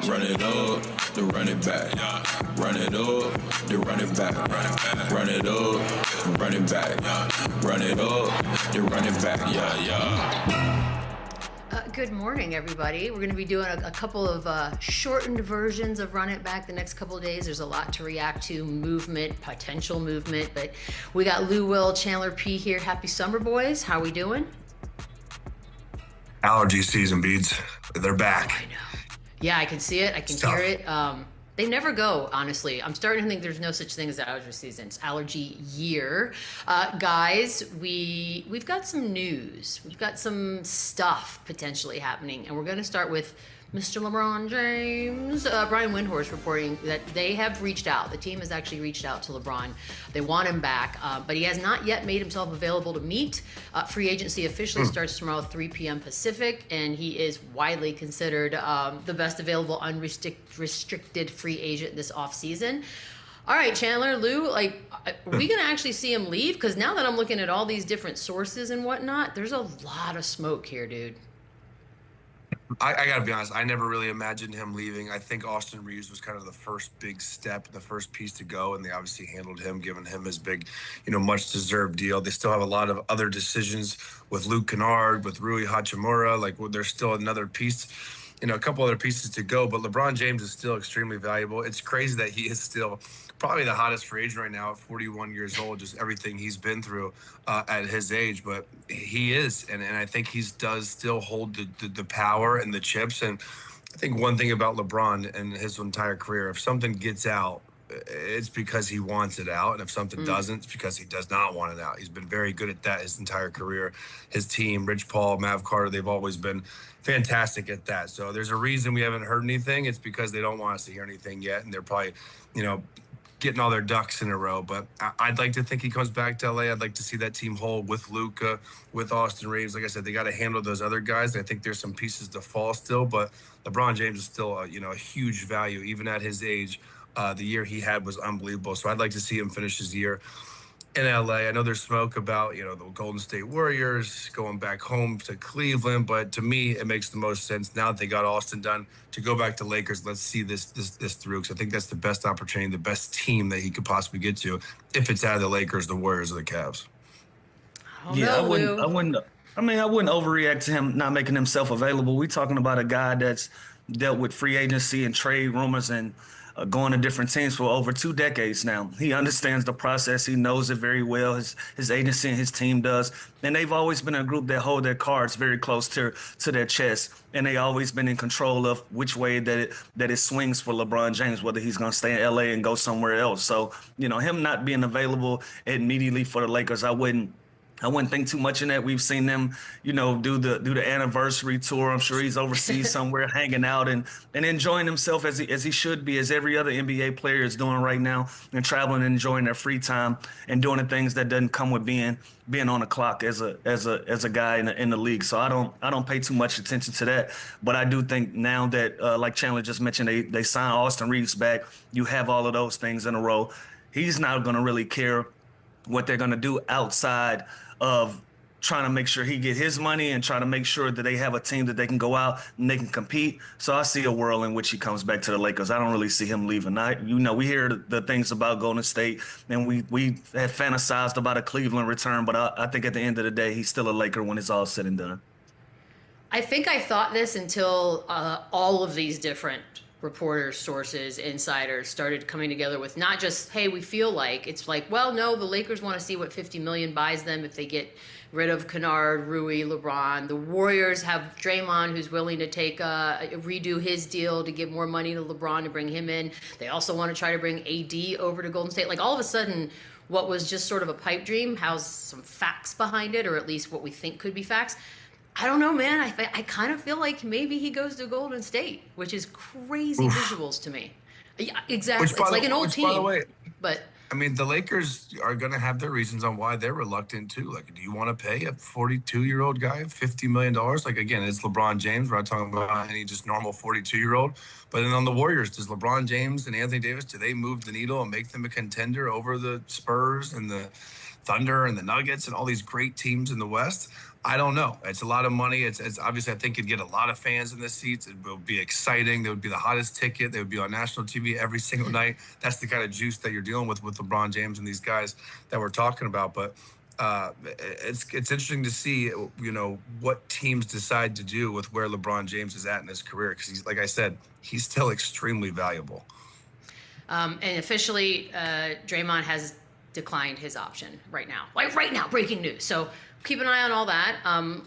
Run it up, then run it back. Run it up, then run it back. Run it up, run it back. Run it up, then run it back. Good morning, everybody. We're going to be doing a couple of shortened versions of Run It Back the next couple of days. There's a lot to react to, movement, potential movement, but we got Lou, Will, Chandler P here. Happy summer, boys. How we doing? Allergy season, Beads. They're back. I know. Yeah, I can see it. I can hear it. They never go, honestly. I'm starting to think there's no such thing as allergy season. It's allergy year. Guys, we've got some news. We've got some stuff potentially happening. And we're going to start with Mr. LeBron James. Brian Windhorst reporting that they have reached out. The team has actually reached out to LeBron. They want him back, but he has not yet made himself available to meet. Free agency officially starts tomorrow, 3 p.m. Pacific, and he is widely considered the best available unrestricted free agent this offseason. All right, Chandler, Lou, are we going to actually see him leave? Because now that I'm looking at all these different sources and whatnot, there's a lot of smoke here, dude. I got to be honest, I never really imagined him leaving. I think Austin Reeves was kind of the first big step, the first piece to go, and they obviously handled him, giving him his big, much-deserved deal. They still have a lot of other decisions with Luke Kennard, with Rui Hachimura. There's still another piece, a couple other pieces to go, but LeBron James is still extremely valuable. It's crazy that he is still probably the hottest free agent right now at 41 years old, just everything he's been through at his age. But he is, and I think he does still hold the power and the chips. And I think one thing about LeBron and his entire career, if something gets out, it's because he wants it out. And if something doesn't, it's because he does not want it out. He's been very good at that his entire career. His team, Rich Paul, Mav Carter, they've always been fantastic at that. So there's a reason we haven't heard anything. It's because they don't want us to hear anything yet. And they're probably, getting all their ducks in a row. But I'd like to think he comes back to LA. I'd like to see that team whole with Luka, with Austin Reeves. Like I said, they got to handle those other guys. I think there's some pieces to fall still, but LeBron James is still a huge value, even at his age. The year he had was unbelievable. So I'd like to see him finish his year in LA. I know there's smoke about, the Golden State Warriors going back home to Cleveland, but to me, it makes the most sense now that they got Austin done to go back to Lakers. Let's see this through, because I think that's the best opportunity, the best team that he could possibly get to, if it's out of the Lakers, the Warriors, or the Cavs. I wouldn't overreact to him not making himself available. We're talking about a guy that's dealt with free agency and trade rumors and going to different teams for over 2 decades now. He understands the process. He knows it very well. His agency and his team does. And they've always been a group that hold their cards very close to their chest. And they always been in control of which way that it swings for LeBron James, whether he's going to stay in LA and go somewhere else. So, him not being available immediately for the Lakers, I wouldn't think too much in that. We've seen them, do the anniversary tour. I'm sure he's overseas somewhere hanging out and enjoying himself as he should be, as every other NBA player is doing right now, and traveling and enjoying their free time and doing the things that doesn't come with being on the clock as a guy in the league. So I don't pay too much attention to that. But I do think now that like Chandler just mentioned, they signed Austin Reeves back. You have all of those things in a row. He's not going to really care what they're going to do outside of trying to make sure he get his money and try to make sure that they have a team that they can go out and they can compete. So I see a world in which he comes back to the Lakers. I don't really see him leaving. We hear the things about Golden State, and we have fantasized about a Cleveland return, but I think at the end of the day, he's still a Laker when it's all said and done. I think I thought this until all of these different reporters, sources, insiders started coming together with not just, hey, we feel like. It's like, well, no, the Lakers want to see what $50 million buys them if they get rid of Kennard, Rui, LeBron. The Warriors have Draymond, who's willing to redo his deal to give more money to LeBron to bring him in. They also want to try to bring AD over to Golden State. All of a sudden, what was just sort of a pipe dream has some facts behind it, or at least what we think could be facts. I don't know, man. I kind of feel like maybe he goes to Golden State, which is crazy visuals to me. Yeah, exactly. It's like an old team. By the way, but I mean, the Lakers are going to have their reasons on why they're reluctant too. Do you want to pay a 42-year-old guy $50 million? Again, it's LeBron James. We're not talking about any just normal 42-year-old. But then on the Warriors, does LeBron James and Anthony Davis, do they move the needle and make them a contender over the Spurs and the Thunder and the Nuggets and all these great teams in the West. I don't know. It's a lot of money. It's obviously, I think it'd get a lot of fans in the seats. It would be exciting. They would be the hottest ticket. They would be on national TV every single night. That's the kind of juice that you're dealing with LeBron James and these guys that we're talking about. But it's interesting to see, what teams decide to do with where LeBron James is at in his career. Because he's, like I said, he's still extremely valuable. And officially, Draymond has declined his option right now. Like right now, breaking news. So keep an eye on all that.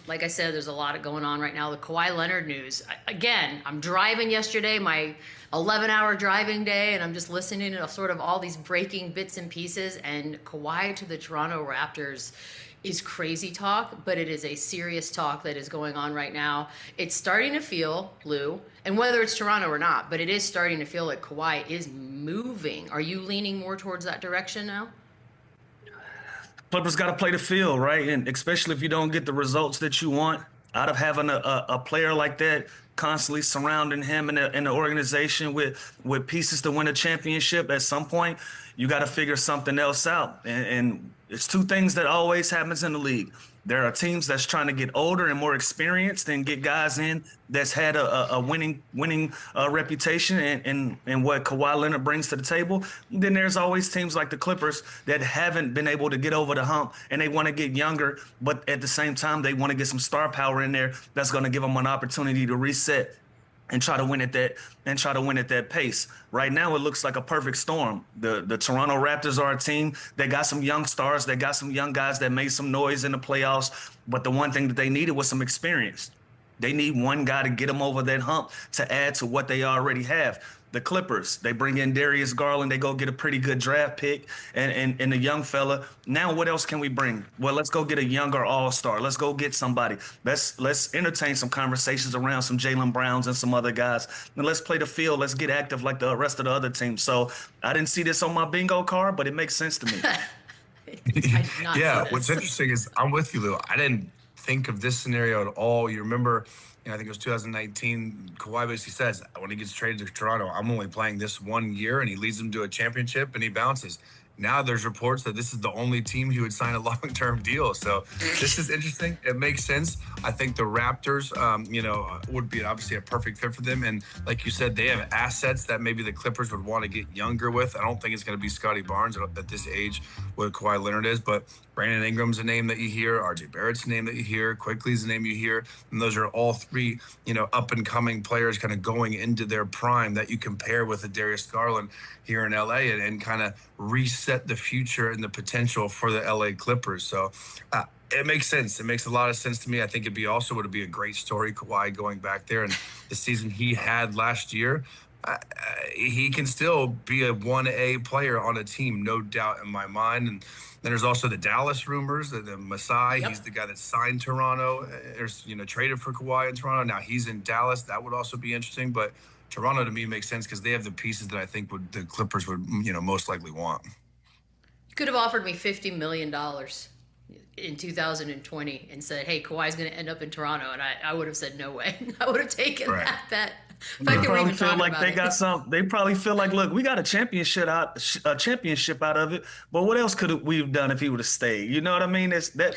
Like I said, there's a lot going on right now. The Kawhi Leonard news. Again, I'm driving yesterday, my 11-hour driving day, and I'm just listening to sort of all these breaking bits and pieces. And Kawhi to the Toronto Raptors is crazy talk, but it is a serious talk that is going on right now. It's starting to feel, Lou, and whether it's Toronto or not, but it is starting to feel like Kawhi is moving. Are you leaning more towards that direction now? Clippers got to play the field, right? And especially if you don't get the results that you want out of having a player like that constantly surrounding him in the organization with pieces to win a championship, at some point, you got to figure something else out. And it's two things that always happens in the league. There are teams that's trying to get older and more experienced and get guys in that's had a winning reputation and what Kawhi Leonard brings to the table. And then there's always teams like the Clippers that haven't been able to get over the hump, and they want to get younger, but at the same time they want to get some star power in there that's going to give them an opportunity to reset and try to win at that pace. Right now, it looks like a perfect storm. The Toronto Raptors are a team that got some young stars, that got some young guys that made some noise in the playoffs. But the one thing that they needed was some experience. They need one guy to get them over that hump to add to what they already have. The Clippers, they bring in Darius Garland. They go get a pretty good draft pick and a young fella. Now, what else can we bring? Well, let's go get a younger all-star. Let's go get somebody. Let's entertain some conversations around some Jaylen Browns and some other guys. And let's play the field. Let's get active like the rest of the other teams. So I didn't see this on my bingo card, but it makes sense to me. Yeah, what's interesting is I'm with you, Lou. I didn't think of this scenario at all. You remember, I think it was 2019, Kawhi basically says, when he gets traded to Toronto, I'm only playing this 1 year, and he leads them to a championship, and he bounces. Now there's reports that this is the only team he would sign a long-term deal. So this is interesting. It makes sense. I think the Raptors, would be obviously a perfect fit for them. And like you said, they have assets that maybe the Clippers would want to get younger with. I don't think it's going to be Scotty Barnes at this age, what Kawhi Leonard is, but Brandon Ingram's a name that you hear, RJ Barrett's a name that you hear, Quickly's a name you hear, and those are all three, up-and-coming players kind of going into their prime that you compare with a Darius Garland here in LA and kind of reset the future and the potential for the LA Clippers. So it makes sense. It makes a lot of sense to me. I think would be a great story, Kawhi going back there, and the season he had last year. He can still be a 1A player on a team, no doubt in my mind. And then there's also the Dallas rumors, the Masai. Yep. He's the guy that signed Toronto, traded for Kawhi in Toronto. Now he's in Dallas. That would also be interesting. But Toronto to me makes sense because they have the pieces that I think the Clippers would, most likely want. You could have offered me $50 million in 2020 and said, hey, Kawhi's going to end up in Toronto. And I would have said, no way. I would have taken that bet. They probably feel like they got some. They probably feel like, look, we got a championship out of it. But what else could we have done if he would have stayed? You know what I mean? It's that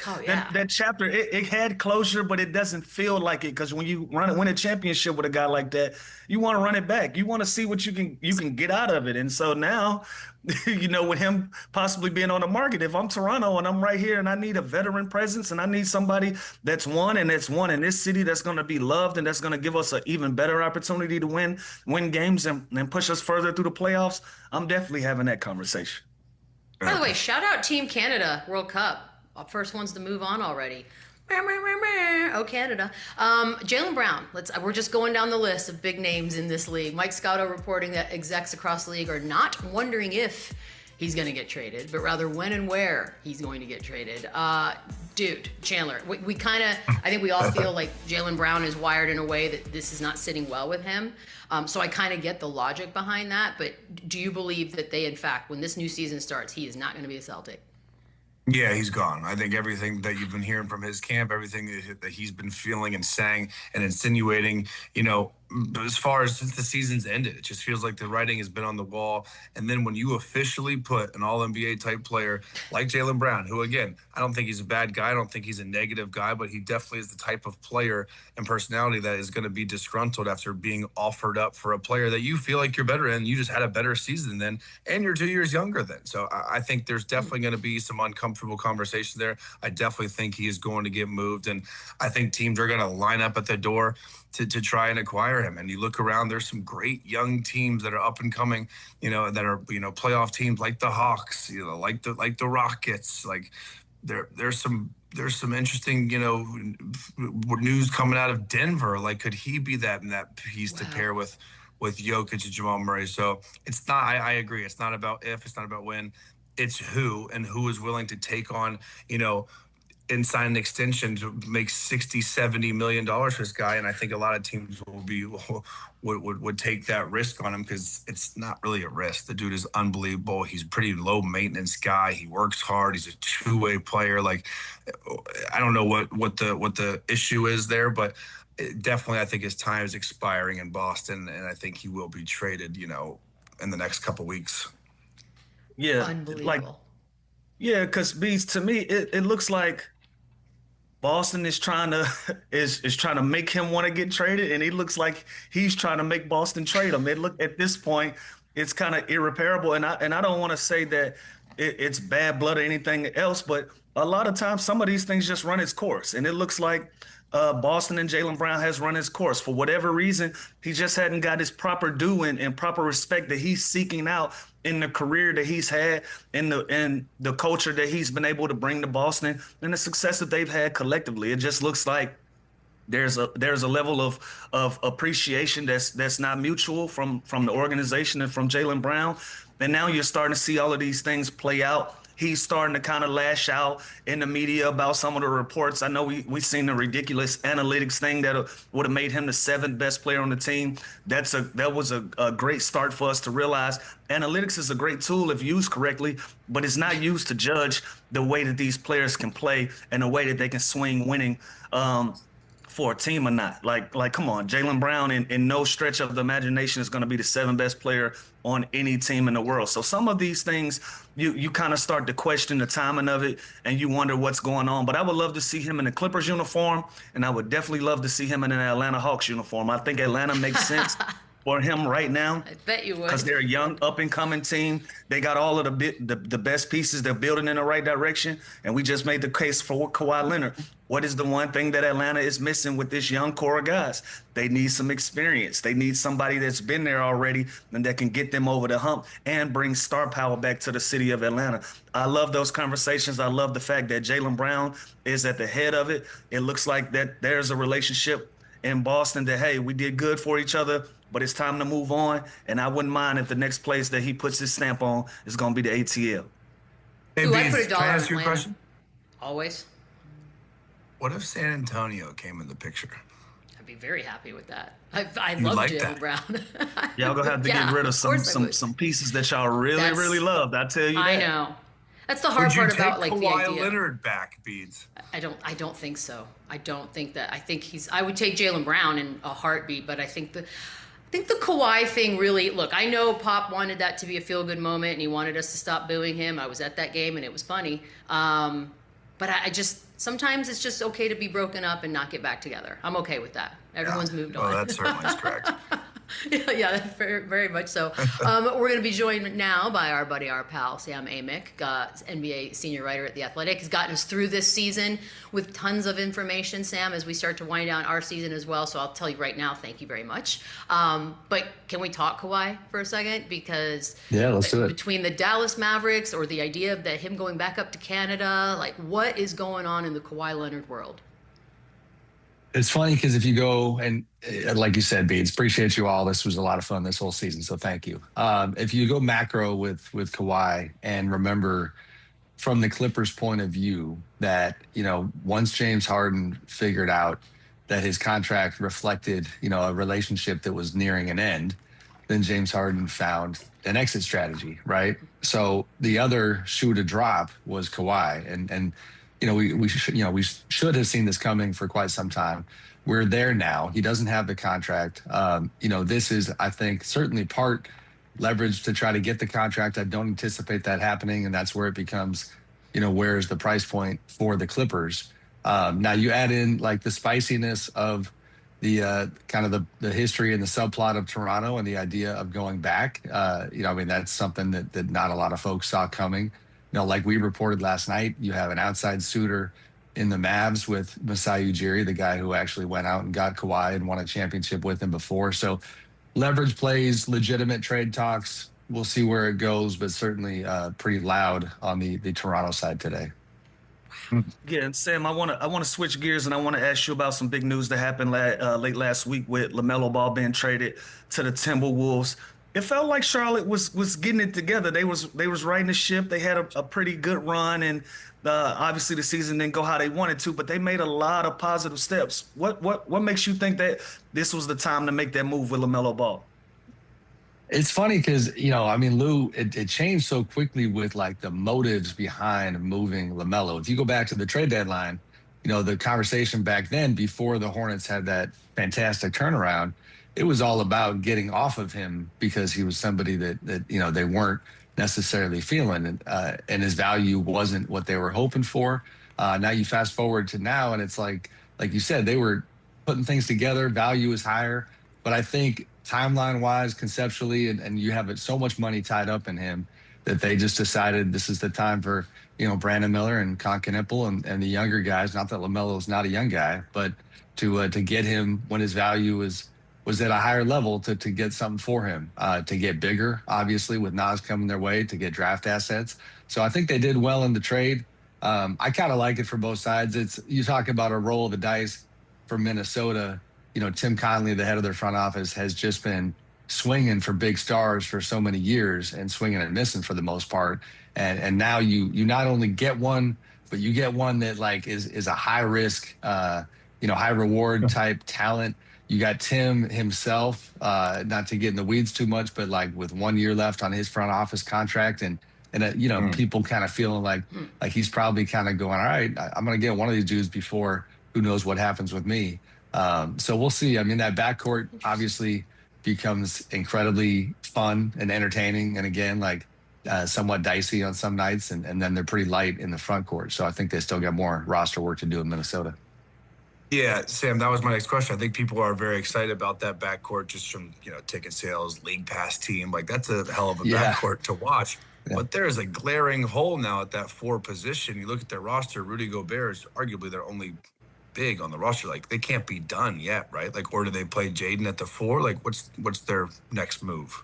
chapter. It had closure, but it doesn't feel like it because when you win a championship with a guy like that, you want to run it back. You want to see what you can get out of it. And so now, with him possibly being on the market, if I'm Toronto and I'm right here and I need a veteran presence and I need somebody that's won in this city that's going to be loved and that's going to give us an even better opportunity to win games and push us further through the playoffs, I'm definitely having that conversation. By the way, shout out Team Canada World Cup. First ones to move on already. Oh, Canada. Jaylen Brown. We're just going down the list of big names in this league. Mike Scotto reporting that execs across the league are not wondering if he's going to get traded, but rather when and where he's going to get traded. Dude, Chandler, I think we all feel like Jaylen Brown is wired in a way that this is not sitting well with him. So I kind of get the logic behind that, but do you believe that they, in fact, when this new season starts, he is not going to be a Celtic? Yeah, he's gone. I think everything that you've been hearing from his camp, everything that he's been feeling and saying and insinuating, as far as since the season's ended, it just feels like the writing has been on the wall. And then when you officially put an all-NBA type player like Jaylen Brown, who, again, I don't think he's a bad guy. I don't think he's a negative guy, but he definitely is the type of player and personality that is going to be disgruntled after being offered up for a player that you feel like you're better in. You just had a better season than, and you're 2 years younger than. So I think there's definitely going to be some uncomfortable conversation there. I definitely think he is going to get moved. And I think teams are going to line up at the door to try and acquire him. And you look around, there's some great young teams that are up and coming, that are, playoff teams like the Hawks, like the Rockets. Like there's some interesting, news coming out of Denver. Like, could he be that piece to pair with Jokic and Jamal Murray? So it's not, I agree. It's not about if, it's not about when, it's who, and who is willing to take on, and sign an extension to make $60-70 million for this guy. And I think a lot of teams would take that risk on him, because it's not really a risk. The dude is unbelievable. He's a pretty low maintenance guy. He works hard. He's a two-way player. Like, I don't know what the issue is there, but definitely I think his time is expiring in Boston, and I think he will be traded, in the next couple weeks. Yeah. Unbelievable. Because Beats, to me, it looks like Boston is trying to make him want to get traded, and it looks like he's trying to make Boston trade him. At this point, it's kind of irreparable, and I don't want to say that it's bad blood or anything else, but a lot of times some of these things just run its course, and it looks like Boston and Jaylen Brown has run his course. For whatever reason, he just hadn't got his proper due and proper respect that he's seeking out in the career that he's had, in the culture that he's been able to bring to Boston, and the success that they've had collectively. It just looks like there's a level of appreciation that's not mutual from the organization and from Jaylen Brown. And now you're starting to see all of these things play out. He's starting to kind of lash out in the media about some of the reports. I know we've seen the ridiculous analytics thing that would have made him the 7th best player on the team. That was a great start for us to realize analytics is a great tool if used correctly, but it's not used to judge the way that these players can play and the way that they can swing winning for a team or not. Like come on, Jaylen Brown in no stretch of the imagination is going to be the 7th best player on any team in the world. So some of these things, you kind of start to question the timing of it, and you wonder what's going on. But I would love to see him in the Clippers uniform, and I would definitely love to see him in an Atlanta Hawks uniform. I think Atlanta makes sense for him right now. I bet you would. Because they're a young, up-and-coming team. They got all of the best pieces. They're building in the right direction. And we just made the case for Kawhi Leonard. What is the one thing that Atlanta is missing with this young core of guys? They need some experience. They need somebody that's been there already and that can get them over the hump and bring star power back to the city of Atlanta. I love those conversations. I love the fact that Jaylen Brown is at the head of it. It looks like that there's a relationship in Boston that, hey, we did good for each other, but it's time to move on. And I wouldn't mind if the next place that he puts his stamp on is going to be the ATL. Hey, Ooh, I put $1 can I ask you a Atlanta. question? Always. What if San Antonio came in the picture? I'd be very happy with that. I You love like Jaylen that? Brown. Y'all gonna have to get rid of course I would. some pieces that y'all really loved. I tell you that. I know. That's the hard part about like the Kawhi idea. Leonard back, Beads? I don't think so. I don't think that. I think I would take Jaylen Brown in a heartbeat, but I think the Kawhi thing really, look, I know Pop wanted that to be a feel-good moment and he wanted us to stop booing him. I was at that game and it was funny. But I just, sometimes it's just okay to be broken up and not get back together. I'm okay with that. Everyone's moved on. Oh, that certainly is correct. Yeah, very, very much so. We're going to be joined now by our buddy, our pal, Sam Amick, NBA senior writer at The Athletic. He's gotten us through this season with tons of information, Sam, as we start to wind down our season as well. So I'll tell you right now, thank you very much. But can we talk Kawhi for a second? Because yeah, let's do it. Between the Dallas Mavericks or the idea of him going back up to Canada, like what is going on in the Kawhi Leonard world? It's funny because if you go and like you said, Beads, appreciate you all. This was a lot of fun this whole season, so thank you. If you go macro with Kawhi and remember from the Clippers' point of view that, once James Harden figured out that his contract reflected, a relationship that was nearing an end, then James Harden found an exit strategy, right? So the other shoe to drop was Kawhi, and we should have seen this coming for quite some time. we're there now. He doesn't have the contract. This is, I think, certainly part leverage to try to get the contract. I don't anticipate that happening, and that's where it becomes, where's the price point for the Clippers? Now you add in like the spiciness of the kind of the history and the subplot of Toronto and the idea of going back. That's something that not a lot of folks saw coming. Like we reported last night, you have an outside suitor in the Mavs with Masai Ujiri, the guy who actually went out and got Kawhi and won a championship with him before. So leverage plays, legitimate trade talks. We'll see where it goes, but certainly pretty loud on the Toronto side today. Yeah, and Sam, I want to switch gears, and I want to ask you about some big news that happened late last week with LaMelo Ball being traded to the Timberwolves. It felt like Charlotte was getting it together. They was riding the ship. They had a pretty good run, and obviously the season didn't go how they wanted to, but they made a lot of positive steps. What makes you think that this was the time to make that move with LaMelo Ball? It's funny because, Lou, it changed so quickly with like the motives behind moving LaMelo. If you go back to the trade deadline, the conversation back then before the Hornets had that fantastic turnaround, it was all about getting off of him because he was somebody that they weren't necessarily feeling, and his value wasn't what they were hoping for. Now you fast forward to now, and it's like you said, they were putting things together. Value is higher, but I think timeline-wise, conceptually, and you have so much money tied up in him that they just decided this is the time for Brandon Miller and Concanipple and the younger guys. Not that LaMelo is not a young guy, but to get him when his value was at a higher level to get something for him, to get bigger, obviously, with Nas coming their way, to get draft assets. So I think they did well in the trade. I kind of like it for both sides. You talk about a roll of the dice for Minnesota. Tim Connelly, the head of their front office, has just been swinging for big stars for so many years and swinging and missing for the most part. And now you not only get one, but you get one that like is a high risk, high reward type talent. You got Tim himself, not to get in the weeds too much, but like with 1 year left on his front office contract, and people kind of feeling like he's probably kind of going, all right, I'm going to get one of these dudes before who knows what happens with me. So we'll see. I mean, that backcourt obviously becomes incredibly fun and entertaining, and again, like somewhat dicey on some nights, and then they're pretty light in the front court. So I think they still got more roster work to do in Minnesota. Yeah, Sam, that was my next question. I think people are very excited about that backcourt just from, ticket sales, league pass team. Like, that's a hell of a backcourt to watch. Yeah. But there's a glaring hole now at that 4 position. You look at their roster, Rudy Gobert is arguably their only big on the roster. Like, they can't be done yet, right? Like, or do they play Jaden at the 4? Like, what's their next move?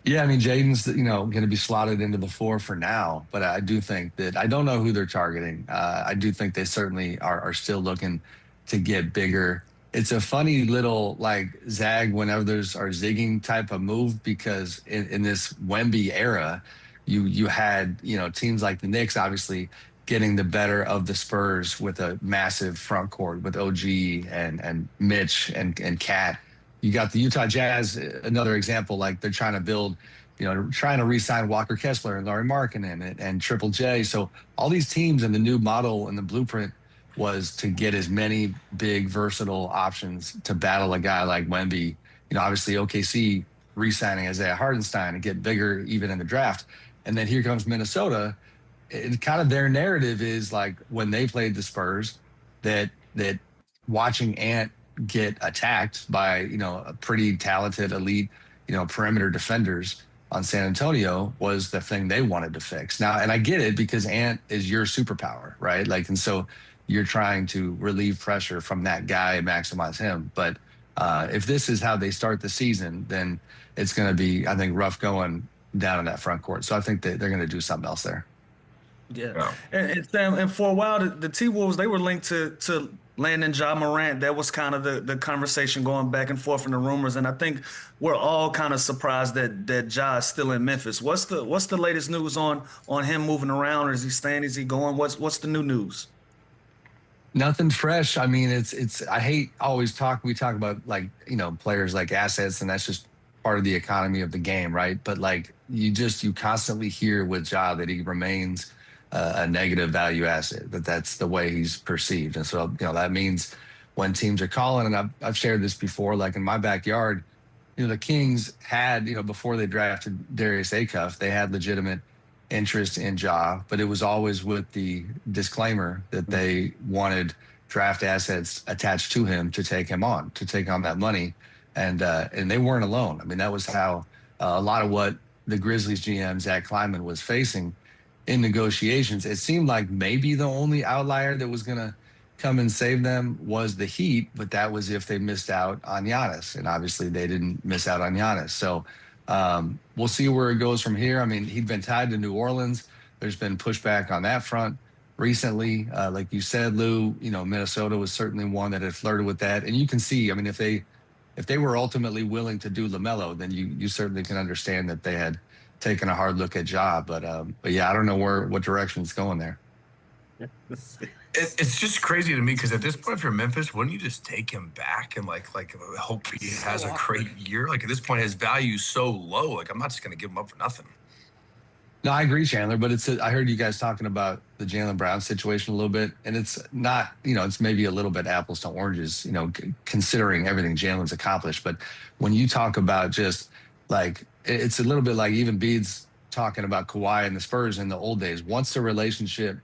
Yeah, I mean, Jaden's, going to be slotted into the 4 for now, but I do think that I don't know who they're targeting. I do think they certainly are still looking to get bigger. It's a funny little like zag whenever there's our zigging type of move, because in this Wemby era, you had, teams like the Knicks obviously getting the better of the Spurs with a massive front court with OG and Mitch and Cat. You got the Utah Jazz, another example, like they're trying to build, trying to re-sign Walker Kessler and Lauri Markkanen and Triple J. So all these teams in the new model and the blueprint was to get as many big, versatile options to battle a guy like Wemby. Obviously OKC re-signing Isaiah Hartenstein and get bigger even in the draft. And then here comes Minnesota. It kind of their narrative is like when they played the Spurs, that watching Ant get attacked by, a pretty talented elite, perimeter defenders on San Antonio was the thing they wanted to fix. Now, and I get it because Ant is your superpower, right? Like, and so you're trying to relieve pressure from that guy and maximize him. But if this is how they start the season, then it's going to be, I think, rough going down in that front court. So I think that they're going to do something else there. Yeah. And for a while, the T-Wolves, they were linked to landing Ja Morant. That was kind of the conversation going back and forth in the rumors. And I think we're all kind of surprised that Ja is still in Memphis. What's the latest news on him moving around? Or is he staying? Is he going? What's the new news? Nothing fresh. I mean, I hate we talk about like, players like assets, and that's just part of the economy of the game, right? But like you constantly hear with Ja that he remains a negative value asset, that's the way he's perceived. And so, that means when teams are calling. And I've shared this before, like in my backyard, the Kings had, before they drafted Darius Acuff, they had legitimate interest in Ja, but it was always with the disclaimer that they wanted draft assets attached to him to take on that money. And they weren't alone. I mean, that was how a lot of what the Grizzlies GM, Zach Kleiman, was facing in negotiations. It seemed like maybe the only outlier that was going to come and save them was the Heat, but that was if they missed out on Giannis. And obviously they didn't miss out on Giannis. So we'll see where it goes from here. I mean, he'd been tied to New Orleans. There's been pushback on that front recently. Like you said, Lou, Minnesota was certainly one that had flirted with that. And you can see, I mean, if they were ultimately willing to do LaMelo, then you certainly can understand that they had taken a hard look at Ja. But yeah, I don't know what direction it's going there. It's just crazy to me because at this point, if you're Memphis, wouldn't you just take him back and like hope he has a great year? Like at this point, his value is so low. Like I'm not just going to give him up for nothing. No, I agree, Chandler. But I heard you guys talking about the Jaylen Brown situation a little bit, and it's not, it's maybe a little bit apples to oranges, considering everything Jalen's accomplished. But when you talk about just like, it's a little bit like even Beads talking about Kawhi and the Spurs in the old days. Once the relationship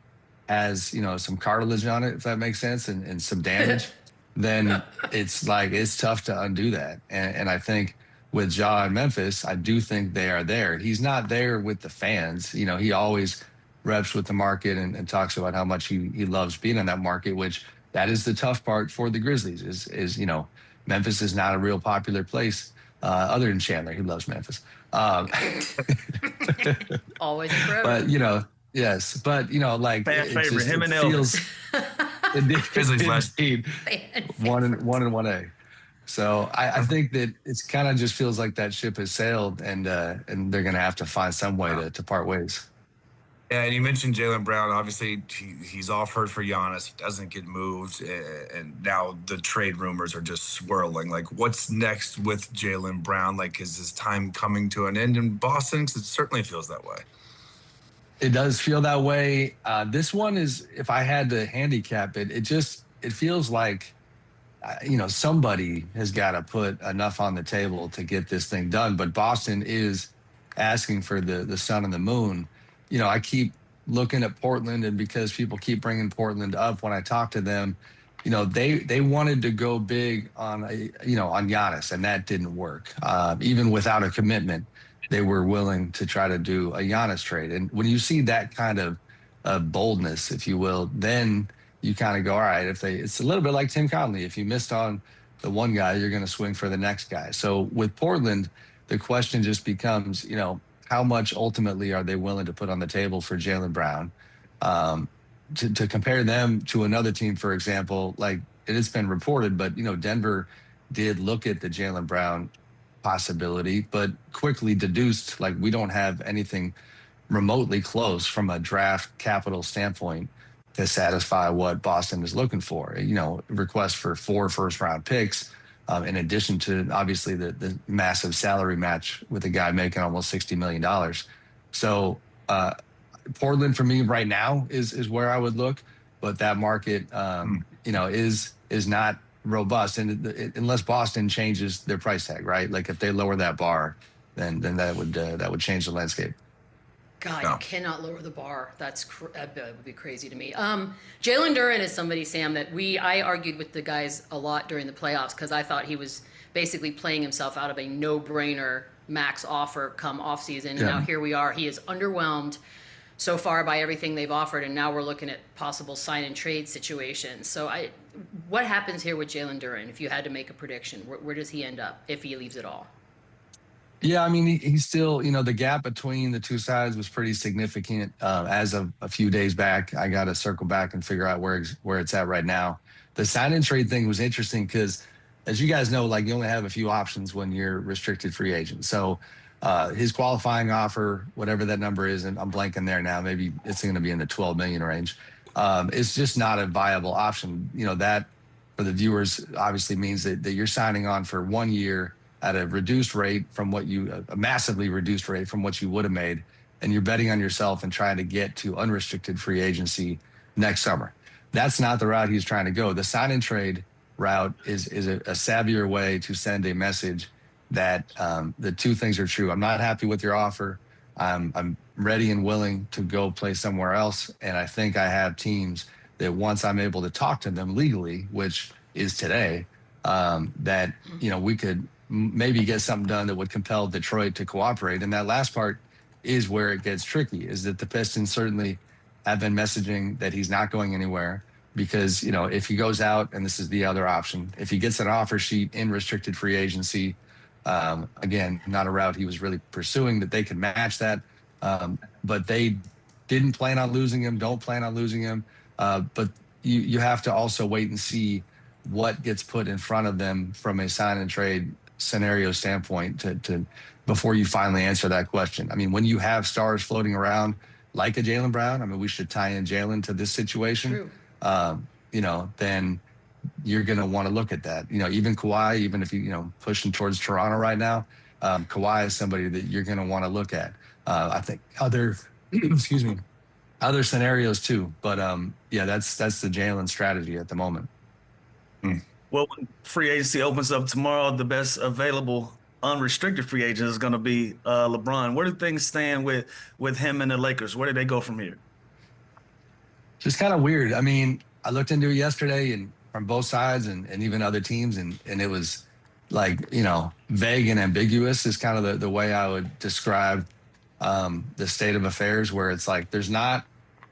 has, some cartilage on it, if that makes sense, and some damage, then it's tough to undo that. And I think with Ja in Memphis, I do think they are there. He's not there with the fans. He always reps with the market and talks about how much he loves being in that market, which that is the tough part for the Grizzlies is Memphis is not a real popular place other than Chandler. He loves Memphis. Always and forever. But, yes, but like fan favorite, him and feels Grizzlies last team 1-1A. So I think that it's kind of just feels like that ship has sailed, and they're gonna have to find some way to part ways. Yeah, and you mentioned Jaylen Brown. Obviously, he's offered for Giannis. He doesn't get moved, and now the trade rumors are just swirling. Like, what's next with Jaylen Brown? Like, is his time coming to an end in Boston? Because it certainly feels that way. It does feel that way. This one is, if I had to handicap it, it feels like, somebody has got to put enough on the table to get this thing done. But Boston is asking for the sun and the moon. I keep looking at Portland, and because people keep bringing Portland up when I talk to them, they wanted to go big on Giannis, and that didn't work. Even without a commitment, they were willing to try to do a Giannis trade. And when you see that kind of boldness, if you will, then you kind of go, all right, it's a little bit like Tim Conley. If you missed on the one guy, you're going to swing for the next guy. So with Portland, the question just becomes, how much ultimately are they willing to put on the table for Jaylen Brown? To compare them to another team, for example, like it has been reported, but, Denver did look at the Jaylen Brown possibility, but quickly deduced, like, we don't have anything remotely close from a draft capital standpoint to satisfy what Boston is looking for. Request for 4 first-round picks, in addition to obviously the massive salary match with a guy making almost $60 million. So Portland for me right now is where I would look, but that market, is not robust, and unless Boston changes their price tag, right? Like if they lower that bar, then that would change the landscape. God, you cannot lower the bar. That would be crazy to me. Jalen Duren is somebody, Sam, that I argued with the guys a lot during the playoffs because I thought he was basically playing himself out of a no-brainer max offer come offseason. And now here we are. He is underwhelmed so far by everything they've offered, and now we're looking at possible sign-and-trade situations. So what happens here with Jalen Duren if you had to make a prediction? Where does he end up if he leaves at all? Yeah, I mean, he's still, the gap between the two sides was pretty significant as of a few days back. I got to circle back and figure out where it's at right now. The sign-and-trade thing was interesting because, as you guys know, like you only have a few options when you're restricted free agent. So his qualifying offer, whatever that number is, and I'm blanking there now, maybe it's going to be in the 12 million range. It's just not a viable option. That for the viewers obviously means that you're signing on for 1 year at a reduced rate from a massively reduced rate from what you would have made. And you're betting on yourself and trying to get to unrestricted free agency next summer. That's not the route he's trying to go. The sign and trade route is a savvier way to send a message that the two things are true. I'm not happy with your offer. I'm ready and willing to go play somewhere else. And I think I have teams that once I'm able to talk to them legally, which is today, that, we could maybe get something done that would compel Detroit to cooperate. And that last part is where it gets tricky, is that the Pistons certainly have been messaging that he's not going anywhere because, if he goes out, and this is the other option, if he gets an offer sheet in restricted free agency, again, not a route he was really pursuing, that they could match that. But they didn't plan on losing him, don't plan on losing him. But you have to also wait and see what gets put in front of them from a sign and trade scenario standpoint to before you finally answer that question. I mean, when you have stars floating around like a Jaylen Brown, I mean, we should tie in Jaylen to this situation, then you're going to want to look at that. Even Kawhi, even if you, pushing towards Toronto right now, Kawhi is somebody that you're going to want to look at. I think other, other scenarios too. But that's the Jaylen strategy at the moment. Well, when free agency opens up tomorrow, the best available unrestricted free agent is going to be LeBron. Where do things stand with him and the Lakers? Where do they go from here? Just kind of weird. I mean, I looked into it yesterday and from both sides and even other teams, and it was like, vague and ambiguous is kind of the way I would describe the state of affairs, where it's like there's no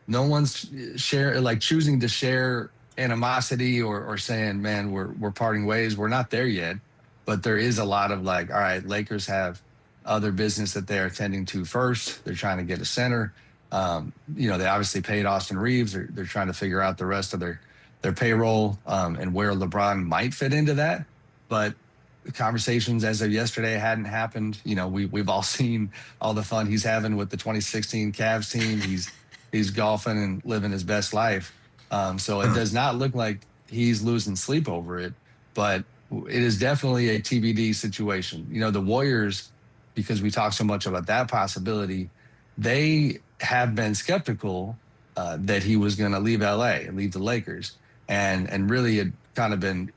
one's choosing to share animosity or saying, man, we're parting ways. We're not there yet, but there is a lot of all right, Lakers have other business that they're attending to first. They're trying to get a center. They obviously paid Austin Reeves. They're trying to figure out the rest of their payroll and where LeBron might fit into that. But the conversations as of yesterday hadn't happened. We've all seen all the fun he's having with the 2016 Cavs team. He's golfing and living his best life. So it does not look like he's losing sleep over it, but it is definitely a TBD situation. The Warriors, because we talk so much about that possibility, they have been skeptical that he was going to leave LA and leave the Lakers, and really had kind of been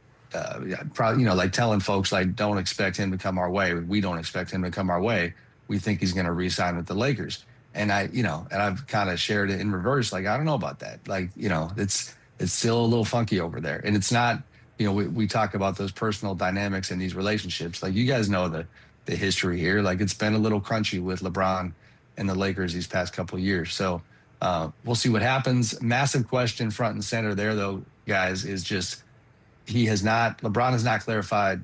probably telling folks don't expect him to come our way. We don't expect him to come our way. We think he's going to re-sign with the Lakers. And I've kind of shared it in reverse. I don't know about that. It's still a little funky over there. And it's not, we talk about those personal dynamics in these relationships. You guys know the history here. It's been a little crunchy with LeBron and the Lakers these past couple of years. So we'll see what happens. Massive question front and center there, though, guys, is just LeBron has not clarified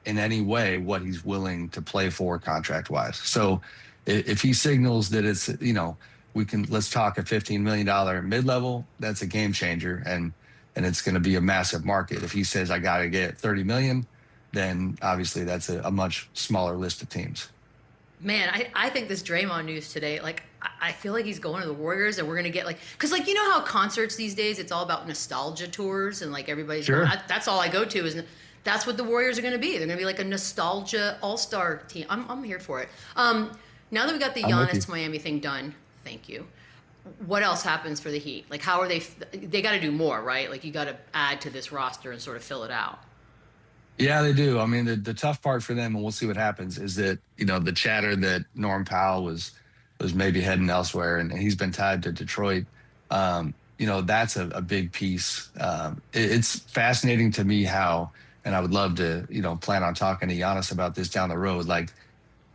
in any way what he's willing to play for contract wise. So if he signals that it's, let's talk a $15 million mid-level, that's a game changer. And it's going to be a massive market. If he says, I got to get 30 million, then obviously that's a much smaller list of teams. Man, I think this Draymond news today, I feel like he's going to the Warriors and we're going to get because how concerts these days, it's all about nostalgia tours and everybody's sure. That's all I go to is that's what the Warriors are going to be. They're going to be a nostalgia all-star team. I'm here for it. Now that we got the Giannis to Miami thing done, thank you. What else happens for the Heat? How are they got to do more, right? You got to add to this roster and sort of fill it out. Yeah, they do. I mean, the tough part for them, and we'll see what happens, is that, the chatter that Norm Powell was maybe heading elsewhere, and he's been tied to Detroit. That's a big piece. It's fascinating to me how, and I would love to, plan on talking to Giannis about this down the road,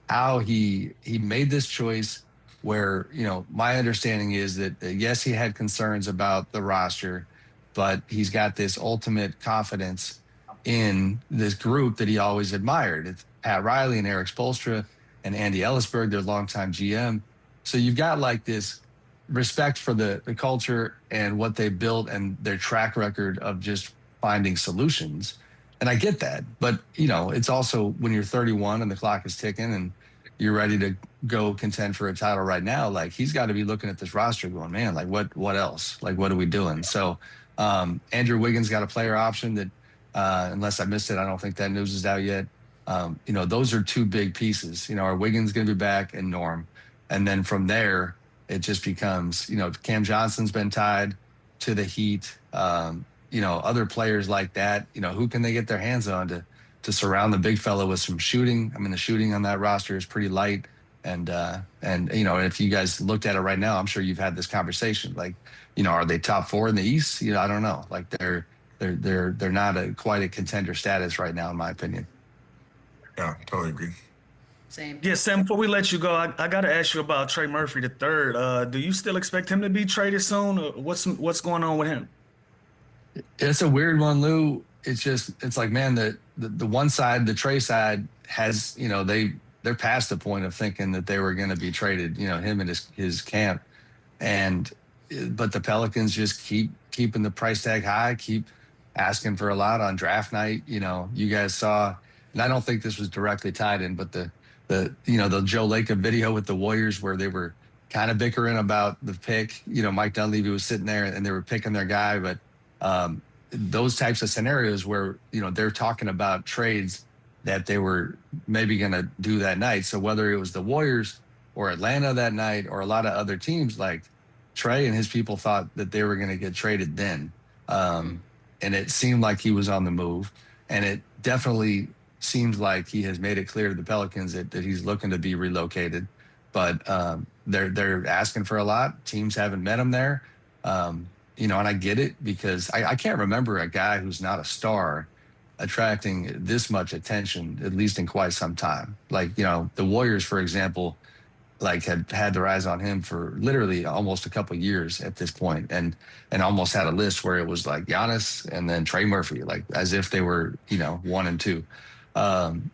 how he made this choice where, my understanding is that, yes, he had concerns about the roster, but he's got this ultimate confidence in this group that he always admired. It's Pat Riley and Eric Spoelstra and Andy Ellisberg, their longtime GM. So you've got this respect for the culture and what they built and their track record of just finding solutions. And I get that. But, it's also when you're 31 and the clock is ticking and you're ready to go contend for a title right now, he's got to be looking at this roster going, man, what else? What are we doing? So Andrew Wiggins got a player option that, unless I missed it, I don't think that news is out yet. Those are two big pieces. Are Wiggins going to be back and Norm? And then from there, it just becomes, Cam Johnson's been tied to the Heat. other players like that, who can they get their hands on to surround the big fella with some shooting? I mean, the shooting on that roster is pretty light. And if you guys looked at it right now, I'm sure you've had this conversation. Like, are they top 4 in the East? I don't know. Like they're not quite a contender status right now, in my opinion. Yeah, totally agree. Same. Yeah, Sam, before we let you go, I got to ask you about Trey Murphy III. Do you still expect him to be traded soon? Or what's going on with him? It's a weird one, Lou. It's like, man, the one side, the Trey side has, they're past the point of thinking that they were going to be traded, him and his camp. But the Pelicans just keep keeping the price tag high, keep asking for a lot on draft night. You guys saw, and I don't think this was directly tied in, but the Joe Lacob video with the Warriors where they were kind of bickering about the pick. Mike Dunleavy was sitting there and they were picking their guy. But those types of scenarios where, they're talking about trades that they were maybe going to do that night. So whether it was the Warriors or Atlanta that night or a lot of other teams, like Trey and his people thought that they were going to get traded then. And it seemed like he was on the move. And it definitely seems like he has made it clear to the Pelicans that he's looking to be relocated. But they're asking for a lot. Teams haven't met him there. And I get it because I can't remember a guy who's not a star attracting this much attention, at least in quite some time. Like, the Warriors, for example, like had their eyes on him for literally almost a couple of years at this point, and almost had a list where it was like Giannis and then Trey Murphy, like as if they were, 1 and 2.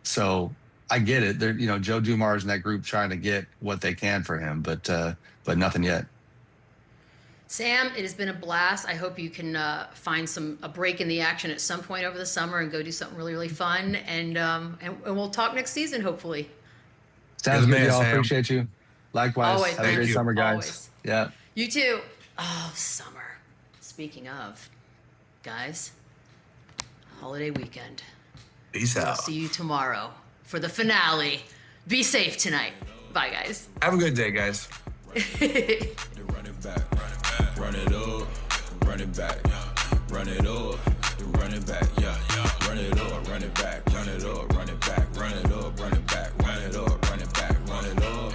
So I get it. They're, Joe Dumars and that group trying to get what they can for him, but nothing yet. Sam, it has been a blast. I hope you can find a break in the action at some point over the summer and go do something really, really fun. And we'll talk next season, hopefully. Sounds good, y'all. Appreciate you. Likewise. Always. Have a great summer, guys. Always. Yeah. You too. Oh, summer. Speaking of, guys, holiday weekend. Peace out. I'll see you tomorrow for the finale. Be safe tonight. Bye, guys. Have a good day, guys. Run it up, run it back, run it up, run it back, run it up, run it back, run it up, run it back, run it up, run it back, run it up.